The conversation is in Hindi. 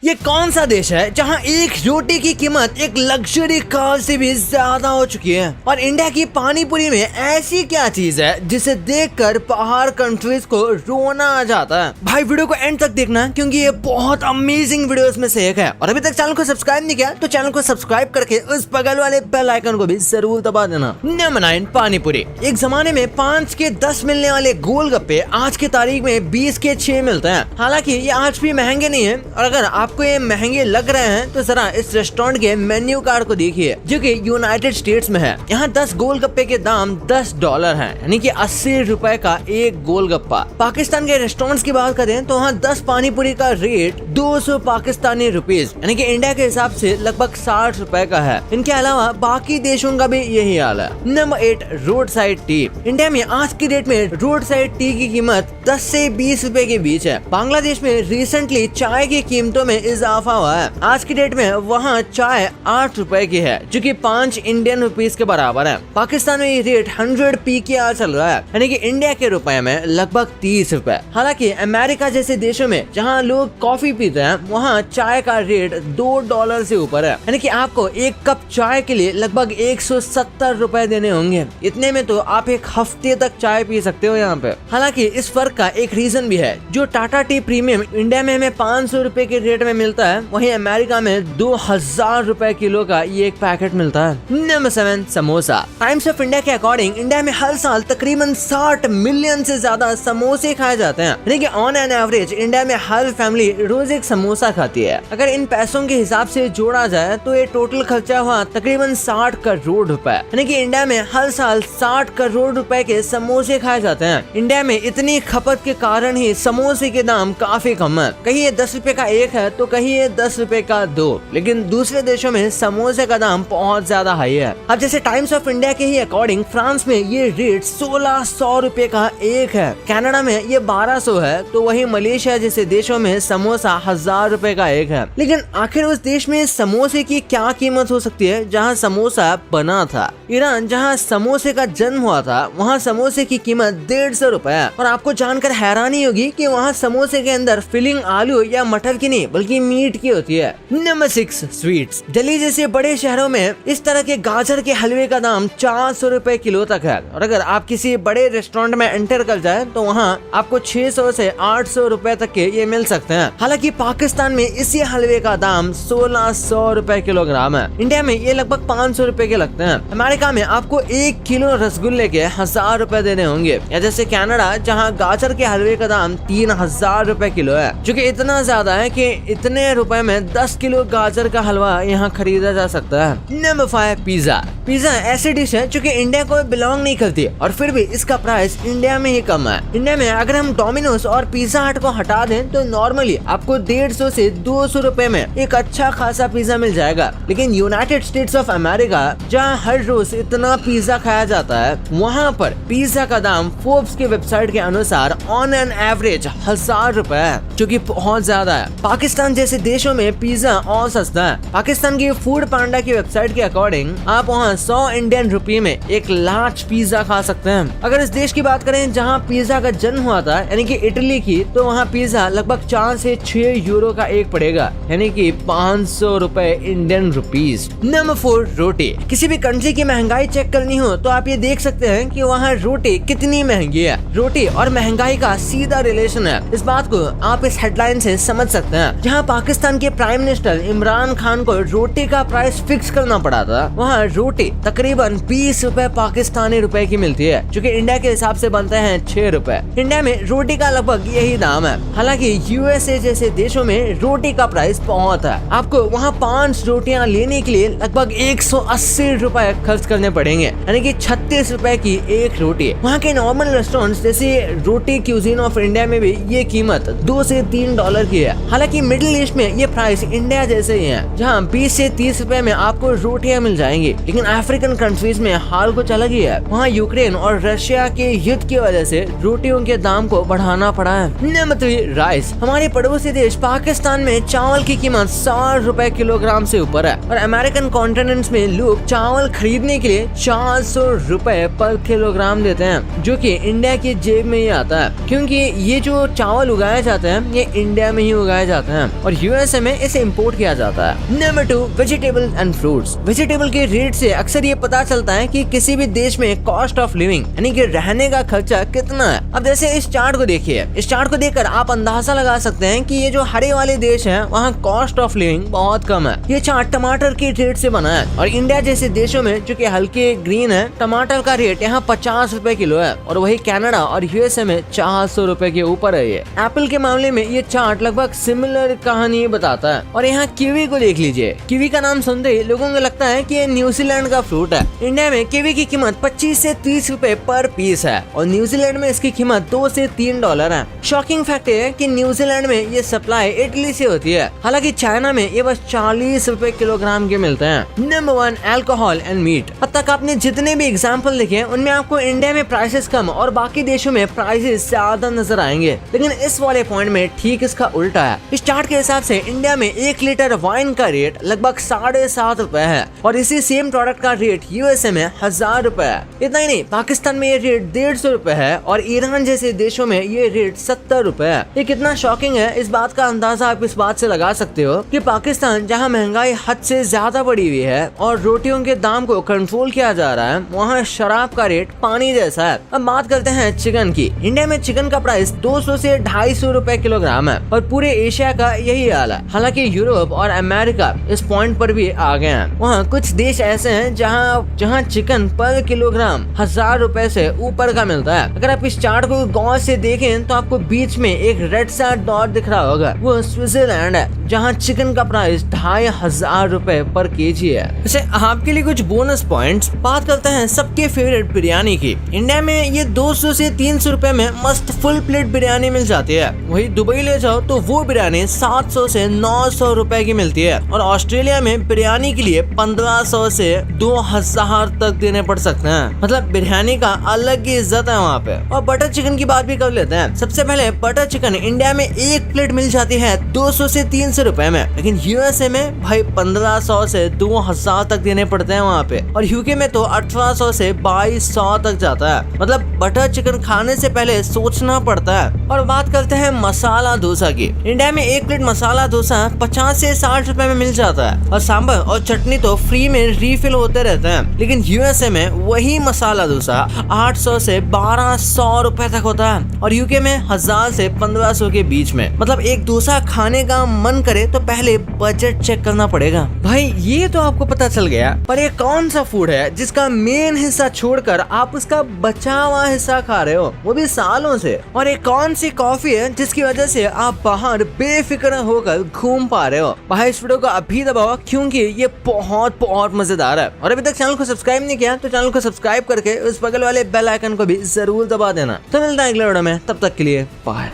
ये कौन सा देश है जहां एक रोटी की कीमत एक लग्जरी कार से भी ज्यादा हो चुकी है? और इंडिया की पानी पूरी में ऐसी क्या चीज है जिसे देखकर बाहर कंट्रीज को रोना आ जाता है? भाई वीडियो को एंड तक देखना क्योंकि ये बहुत अमेजिंग वीडियोस में से एक है। और अभी तक चैनल को सब्सक्राइब नहीं किया तो चैनल को सब्सक्राइब करके उस बगल वाले बेल आइकन को भी जरूर दबा देना। नंबर 9 पानी पूरी। एक जमाने में 5 के 10 मिलने वाले गोलगप्पे आज की तारीख में 20 के 6 मिलते हैं। हालांकि ये आज भी महंगे नहीं है और अगर आपको ये महंगे लग रहे हैं तो जरा इस रेस्टोरेंट के मेन्यू कार्ड को देखिए जो कि यूनाइटेड स्टेट्स में है। यहाँ 10 गोलगप्पे के दाम $10 है, यानी कि 80 रुपए का एक गोलगप्पा। पाकिस्तान के रेस्टोरेंट्स की बात करें तो वहाँ 10 पानी पूरी का रेट 200 पाकिस्तानी रुपीज, यानी कि इंडिया के हिसाब से लगभग 60 रुपए का है। इनके अलावा बाकी देशों का भी यही हाल है। Number 8 road side T. India में आज की डेट में रोड साइड टी की कीमत 10 से 20 रुपए के बीच है। बांग्लादेश में रिसेंटली चाय की कीमतों में इजाफा हुआ है। आज की डेट में वहाँ चाय 8 रुपए की है जो कि 5 इंडियन रुपीस के बराबर है। पाकिस्तान में ये रेट 100 PKR चल रहा है, यानी कि इंडिया के रुपए में लगभग 30 रुपए। हालांकि अमेरिका जैसे देशों में जहाँ लोग कॉफी पीते हैं वहाँ चाय का रेट $2 से ऊपर है, यानी कि आपको एक कप चाय के लिए लगभग 170 रुपए देने होंगे। इतने में तो आप एक हफ्ते तक चाय पी सकते हो यहाँ पे। हालांकि इस फर्क का एक रीजन भी है। जो टाटा टी प्रीमियम इंडिया में हमें 500 रुपए के रेट में मिलता है, वहीं अमेरिका में 2000 रुपए किलो का ये एक पैकेट मिलता है। Number 7 samosa. Times of India के अकॉर्डिंग इंडिया में हर साल तकरीबन 60 मिलियन से ज्यादा समोसे खाए जाते हैं, यानी कि ऑन एन एवरेज इंडिया में हर फैमिली रोज एक समोसा खाती है। अगर इन पैसों के हिसाब से जोड़ा जाए तो ये टोटल खर्चा हुआ तकरीबन 60 करोड़ रुपए, यानी कि इंडिया में हर साल 60 करोड़ रुपए के समोसे खाए जाते हैं। इंडिया में इतनी खपत के कारण ही समोसे के दाम काफी कम है। कहीं ये 10 रुपए का एक है तो कहीं ये 10 रुपए का 2, लेकिन दूसरे देशों में समोसे का दाम बहुत ज्यादा हाई है। अब जैसे टाइम्स ऑफ इंडिया के ही अकॉर्डिंग फ्रांस में ये रेट 1600 रुपए का एक है, कनाडा में ये 1200 है, तो वही मलेशिया जैसे देशों में समोसा 1000 रुपए का एक है। लेकिन आखिर उस देश में समोसे की क्या कीमत हो सकती है जहाँ समोसा बना था? ईरान जहाँ समोसे का जन्म हुआ था वहाँ समोसे की कीमत 150 रुपए है। और आपको जानकर हैरानी होगी कि वहाँ समोसे के अंदर फिलिंग आलू या मटर की नहीं बल्कि मीट की होती है। Number 6 sweets. दिल्ली जैसे बड़े शहरों में इस तरह के गाजर के हलवे का दाम 400 रुपए किलो तक है। और अगर आप किसी बड़े रेस्टोरेंट में एंटर कर जाए तो वहाँ आपको 600 से 800 रुपए तक के ये मिल सकते हैं। हालांकि पाकिस्तान में इसी हलवे का दाम 1600 रुपए किलोग्राम है। इंडिया में ये लगभग 500 रुपए के लगते हैं। अमेरिका में आपको 1 किलो रसगुल्ले के 1000 रुपए देने होंगे। या जैसे कनाडा जहाँ गाजर के हलवे का दाम 3000 रुपए किलो है, जो कि इतना ज्यादा है कि इतने रुपए में 10 किलो गाजर का हलवा यहाँ खरीदा जा सकता है। Number 5 pizza. पिज्जा ऐसी डिश है जो कि इंडिया को बिलोंग नहीं करती और फिर भी इसका प्राइस इंडिया में ही कम है। इंडिया में अगर हम डोमिनोज और पिज्जा हट को हटा दें तो नॉर्मली आपको 150 से 200 रुपए में एक अच्छा खासा पिज्जा मिल जाएगा। लेकिन यूनाइटेड स्टेट्स ऑफ अमेरिका जहाँ हर रोज इतना पिज्जा खाया जाता है, वहाँ पर पिज्जा का दाम फोर्ब्स के वेबसाइट के अनुसार ऑन एन एवरेज 1000 रुपए है, जो कि बहुत ज्यादा है। पाकिस्तान जैसे देशों में पिज्जा और सस्ता है। पाकिस्तान की फूड पांडा की वेबसाइट के अकॉर्डिंग आप वहाँ 100 इंडियन रुपये में एक लार्ज पिज्जा खा सकते हैं। अगर इस देश की बात करें जहाँ पिज्जा का जन्म हुआ था, यानी कि इटली की, तो वहाँ पिज्जा लगभग 4 से 6 यूरो का एक पड़ेगा, यानी कि 500 रुपए इंडियन रुपीज। नंबर 4 रोटी। किसी भी कंट्री की महंगाई चेक करनी हो तो आप ये देख सकते हैं कि वहाँ रोटी कितनी महंगी है। रोटी और महंगाई का सीधा रिलेशन है। इस बात को आप इस हेडलाइन से समझ सकते हैं। जहाँ पाकिस्तान के प्राइम मिनिस्टर इमरान खान को रोटी का प्राइस फिक्स करना पड़ा था, वहाँ रोटी तकरीबन 20 रुपए पाकिस्तानी रुपए की मिलती है, जो कि इंडिया के हिसाब से बनते हैं 6 रुपए। इंडिया में रोटी का लगभग यही दाम है। हालांकि USA जैसे देशों में रोटी का प्राइस बहुत है। आपको वहाँ 5 रोटियाँ लेने के लिए लगभग 180 रुपए खर्च करने पड़ेंगे, यानी कि 36 रुपए की एक रोटी। वहाँ के नॉर्मल रेस्टोरेंट्स जैसे रोटी क्यूजीन ऑफ इंडिया में भी ये कीमत $2 से $3 की है। हालांकि मिडिल ईस्ट में ये प्राइस इंडिया जैसे ही है, जहाँ 20 से 30 रुपए में आपको रोटियां मिल जाएंगी। लेकिन अफ्रीकन कंट्रीज में हाल कुछ अलग ही है। वहाँ यूक्रेन और रशिया के युद्ध की वजह से रोटियों के दाम को बढ़ाना पड़ा है। Number 3 rice. हमारे पड़ोसी देश पाकिस्तान में चावल की कीमत 60 रुपए किलोग्राम से ऊपर है और अमेरिकन कॉन्टिनेंट में लोग चावल खरीदने के लिए 400 रुपए पर किलोग्राम देते हैं, जो कि इंडिया की जेब में ही आता है, क्योंकि ये जो चावल उगाए जाते हैं ये इंडिया में ही उगाए जाते हैं। और यूएसए में इसे इम्पोर्ट किया जाता है। Number 2, vegetable and fruits. Vegetable के रेट से अक्सर ये पता चलता है कि किसी भी देश में कॉस्ट ऑफ लिविंग यानी कि रहने का खर्चा कितना है। अब जैसे इस चार्ट को देखिए, इस चार्ट को देखकर आप अंदाजा लगा सकते हैं कि ये जो हरे वाले देश हैं वहाँ कॉस्ट ऑफ लिविंग बहुत कम है। ये चार्ट टमाटर के रेट से बना है और इंडिया जैसे देशों में जो कि हल्के ग्रीन है, टमाटर का रेट यहाँ 50 रुपए किलो है और वही कनाडा और यूएसए में 400 रुपए के ऊपर है। ये एप्पल के मामले में ये चार्ट लगभग सिमिलर कहानी बताता है। और यहाँ कीवी को देख लीजिए, कीवी का नाम सुनते ही लोगों को लगता है कि ये न्यूजीलैंड का फ्रूट है। इंडिया में कीवी की कीमत 25 से 30 रुपए पर पीस है और न्यूजीलैंड में इसकी कीमत $2 से $3 है। शॉकिंग फैक्ट है कि न्यूजीलैंड में ये सप्लाई इटली से होती है, हालांकि चाइना में ये बस 40 रुपए किलोग्राम के मिलते हैं। Number 1, alcohol and meat. अब तक आपने जितने भी एग्जाम्पल देखे उनमें आपको इंडिया में प्राइसेस कम और बाकी देशों में प्राइसेस ज्यादा नजर आएंगे, लेकिन इस वाले पॉइंट में ठीक इसका उल्टा है। इस चार्ट के हिसाब से इंडिया में 1 लीटर वाइन का रेट लगभग 7.5 रुपए है और इसी सेम प्रोडक्ट का रेट यूएसए में 1000 रुपए है। इतना ही नहीं, पाकिस्तान में ये रेट 150 रुपए है और ईरान जैसे देशों में ये रेट 70 रुपए है। ये कितना शॉकिंग है, इस बात का अंदाजा आप इस बात से लगा सकते हो कि पाकिस्तान जहां महंगाई हद से ज्यादा बढ़ी हुई है और रोटियों के दाम को कंट्रोल किया जा रहा है, वहाँ शराब का रेट पानी जैसा है। अब बात करते हैं चिकन की। इंडिया में चिकन का प्राइस 200 से 250 रुपए किलोग्राम है और पूरे एशिया का यही हाल है। हालांकि यूरोप और अमेरिका इस पॉइंट पर भी आ गए हैं। वहाँ कुछ देश ऐसे हैं जहाँ चिकन पर किलोग्राम 1000 रुपए से ऊपर का मिलता है। अगर आप इस चार्ट को गौर से देखें तो आपको बीच में एक रेड सा डॉट दिख रहा होगा, वो स्विट्जरलैंड है जहाँ चिकन का प्राइस 2500 रुपए पर केजी है। वैसे आपके लिए कुछ बोनस पॉइंट्स। बात करते हैं सबके फेवरेट बिरयानी की। इंडिया में ये 200 से 300 रुपए में मस्त फुल प्लेट बिरयानी मिल जाती है। वही दुबई ले जाओ तो वो बिरयानी 700 से 900 रुपए की मिलती है और ऑस्ट्रेलिया में बिरयानी के लिए 1500 से 2000 तक देने पड़ सकते हैं। मतलब बिरयानी का अलग ही इज्जत है वहाँ पे। और बटर चिकन की बात भी कर लेते हैं। सबसे पहले बटर चिकन इंडिया में 1 प्लेट मिल जाती है 200 से 300 रुपए में, लेकिन यूएसए में भाई 1500 से 2000 तक देने पड़ते हैं वहाँ पे और यूके में तो 1800 से 2200 तक जाता है। मतलब बटर चिकन खाने से पहले सोचना पड़ता है। और बात करते हैं मसाला डोसा की। इंडिया में 1 प्लेट मसाला डोसा 50 से 60 रुपए में मिल जाता है और सांभर और चटनी तो फ्री में रिफिल होते रहते हैं, लेकिन यूएसए में वही मसाला डोसा 800 से 1200 रुपए तक होता है और यूके में 1000 से 1500 के बीच में। मतलब एक डोसा खाने का मन करे तो पहले बजट चेक करना पड़ेगा। भाई ये तो आपको पता चल गया, पर ये कौन सा फूड है जिसका मेन हिस्सा छोड़कर आप उसका बचा हुआ हिस्सा खा रहे हो, वो भी सालों से? और एक कौन सी कॉफी है जिसकी वजह से आप बाहर बेफिक्र होकर घूम पा रहे हो? भाई इस वीडियो को अभी दबाओ क्योंकि ये बहुत बहुत मजेदार है। और अभी तक चैनल को सब्सक्राइब नहीं किया तो चैनल को सब्सक्राइब करके उस बगल वाले बेल आइकन को भी जरूर दबा देना। तो मिलता है अगले वीडियो में, तब तक के लिए बाय।